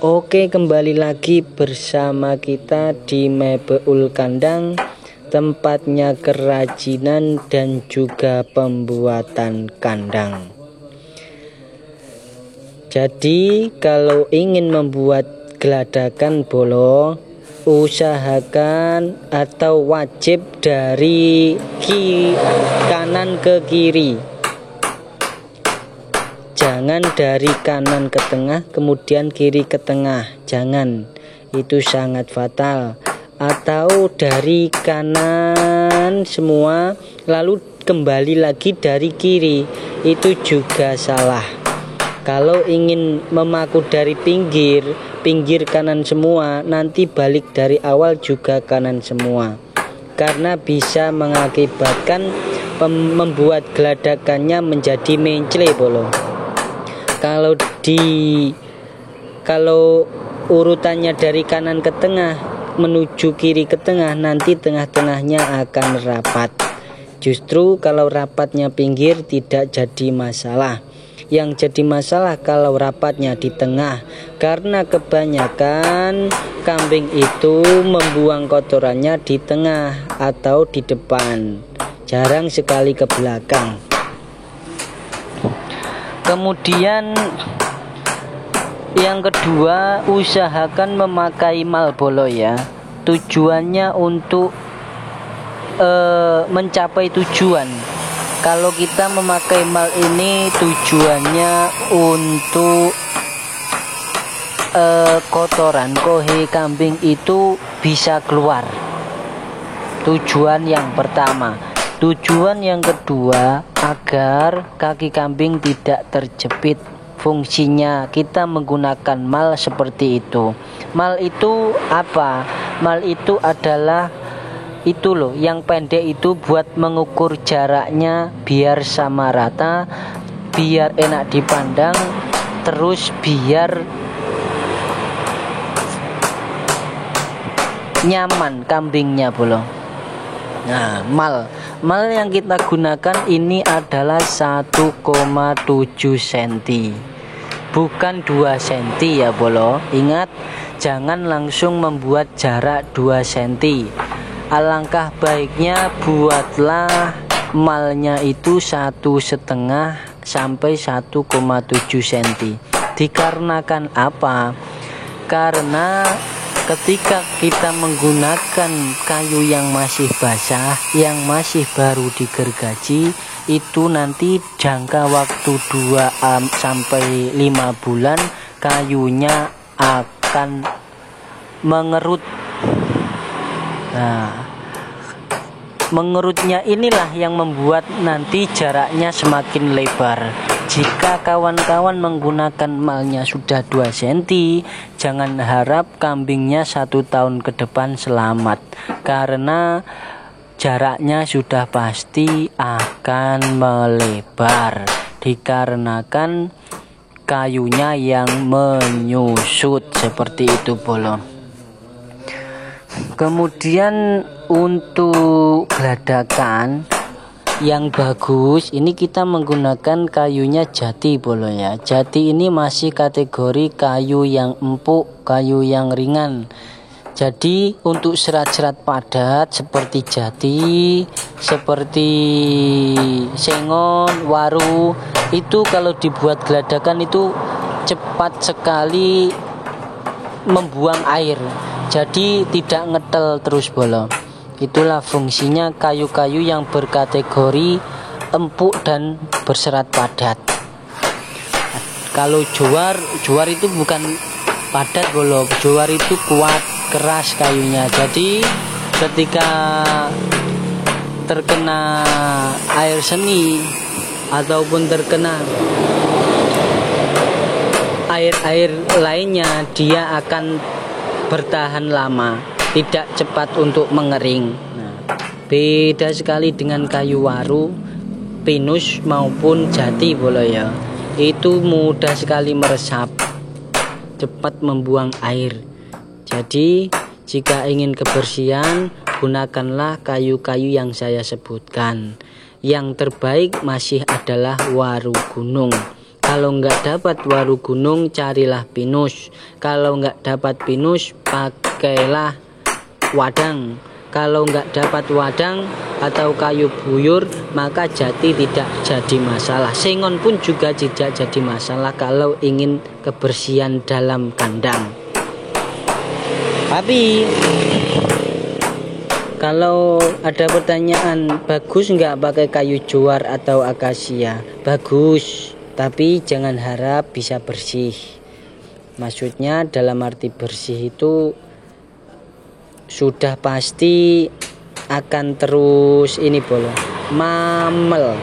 Oke, kembali lagi bersama kita di Mebeul Kandang, tempatnya kerajinan dan juga pembuatan kandang. Jadi kalau ingin membuat geladakan bolo, usahakan atau wajib dari kanan ke kiri, jangan dari kanan ke tengah kemudian kiri ke tengah, jangan, itu sangat fatal. Atau dari kanan semua lalu kembali lagi dari kiri, itu juga salah. Kalau ingin memaku dari pinggir kanan semua, nanti balik dari awal juga kanan semua, karena bisa mengakibatkan membuat geladakannya menjadi mencele bolo. Kalau urutannya dari kanan ke tengah menuju kiri ke tengah, nanti tengah-tengahnya akan rapat. Justru kalau rapatnya pinggir tidak jadi masalah. Yang jadi masalah kalau rapatnya di tengah, karena kebanyakan kambing itu membuang kotorannya di tengah atau di depan, jarang sekali ke belakang. Kemudian yang kedua, usahakan memakai mal bolo ya. Tujuannya untuk mencapai tujuan. Kalau kita memakai mal ini tujuannya untuk kotoran kohe kambing itu bisa keluar. Tujuan yang pertama. Tujuan yang kedua, agar kaki kambing tidak terjepit. Fungsinya kita menggunakan mal seperti itu. Mal itu apa? Mal itu adalah itu loh, yang pendek itu buat mengukur jaraknya biar sama rata, biar enak dipandang, terus biar nyaman kambingnya bolo. Nah, mal yang kita gunakan ini adalah 1,7 cm, bukan 2 cm ya bolo. Ingat, jangan langsung membuat jarak 2 cm. Alangkah baiknya buatlah malnya itu 1,5 sampai 1,7 cm. Dikarenakan apa? Karena ketika kita menggunakan kayu yang masih basah, yang masih baru digergaji, itu nanti jangka waktu 2 sampai 5 bulan kayunya akan mengerut. Nah, mengerutnya inilah yang membuat nanti jaraknya semakin lebar. Jika kawan-kawan menggunakan malnya sudah 2 cm, jangan harap kambingnya 1 tahun ke depan selamat, karena jaraknya sudah pasti akan melebar dikarenakan kayunya yang menyusut seperti itu bolo. Kemudian untuk geladakan yang bagus ini kita menggunakan kayunya jati bolo ya. Jati ini masih kategori kayu yang empuk, kayu yang ringan. Jadi untuk serat-serat padat seperti jati, seperti sengon, waru, itu kalau dibuat geladakan itu cepat sekali membuang air. Jadi tidak ngetel terus bolo. Itulah fungsinya kayu-kayu yang berkategori empuk dan berserat padat. Kalau jowar itu bukan padat bolo. Jowar itu kuat, keras kayunya. Jadi ketika terkena air seni ataupun terkena air lainnya, dia akan bertahan lama, tidak cepat untuk mengering. Nah, beda sekali dengan kayu waru, pinus maupun jati bolo ya. Itu mudah sekali meresap, cepat membuang air. Jadi jika ingin kebersihan, gunakanlah kayu-kayu yang saya sebutkan. Yang terbaik masih adalah waru gunung. Kalau nggak dapat waru gunung, carilah pinus. Kalau nggak dapat pinus, pakailah wadang. Kalau nggak dapat wadang atau kayu buyur, maka jati tidak jadi masalah. Sengon pun juga tidak jadi masalah kalau ingin kebersihan dalam kandang. Tapi kalau ada pertanyaan, bagus nggak pakai kayu juar atau akasia? Bagus, tapi jangan harap bisa bersih. Maksudnya dalam arti bersih itu sudah pasti akan terus ini bolo mamel,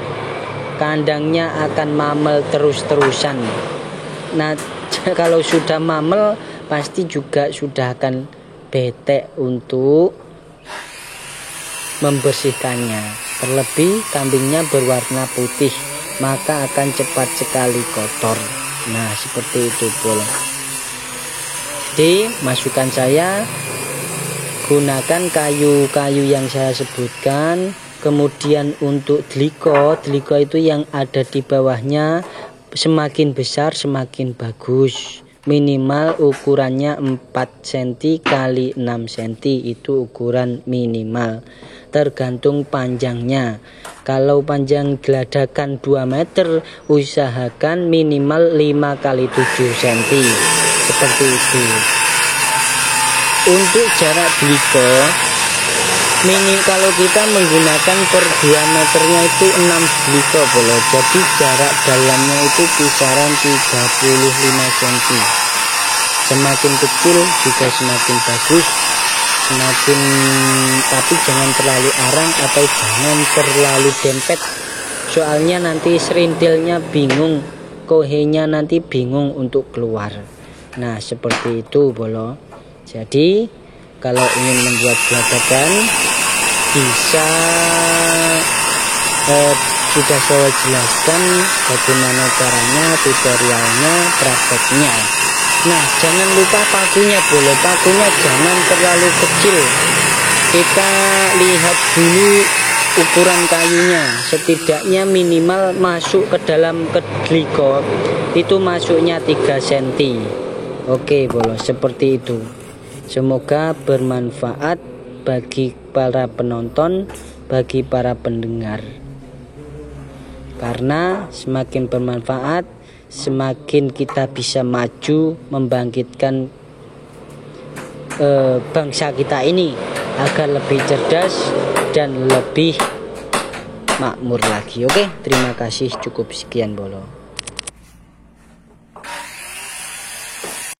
kandangnya akan mamel terus-terusan. Nah kalau sudah mamel pasti juga sudah akan bete untuk membersihkannya. Terlebih kambingnya berwarna putih, maka akan cepat sekali kotor. Nah seperti itu bolo. Jadi masukan saya, gunakan kayu-kayu yang saya sebutkan. Kemudian untuk deliko itu yang ada di bawahnya semakin besar semakin bagus. Minimal ukurannya 4 cm kali 6 cm, itu ukuran minimal. Tergantung panjangnya. Kalau panjang geladakan 2 meter, usahakan minimal 5 kali 7 cm. Seperti itu. Untuk jarak deliko, kalau kita menggunakan per diameternya itu 6 deliko bolo. Jadi jarak dalamnya itu kisaran 35 cm. Semakin kecil juga semakin bagus. Tapi jangan terlalu arang atau jangan terlalu dempet. Soalnya nanti serintilnya bingung, kohenya nanti bingung untuk keluar. Nah seperti itu bolo. Jadi kalau ingin membuat geladakan bisa sudah saya jelaskan bagaimana caranya, tutorialnya, prakteknya. Nah jangan lupa pakunya bolo. Pakunya jangan terlalu kecil. Kita lihat dulu ukuran kayunya. Setidaknya minimal masuk ke dalam deliko itu masuknya 3 cm. Oke bolo, seperti itu. Semoga bermanfaat bagi para penonton, bagi para pendengar. Karena semakin bermanfaat, semakin kita bisa maju membangkitkan bangsa kita ini agar lebih cerdas dan lebih makmur lagi. Oke, terima kasih, cukup sekian bolo.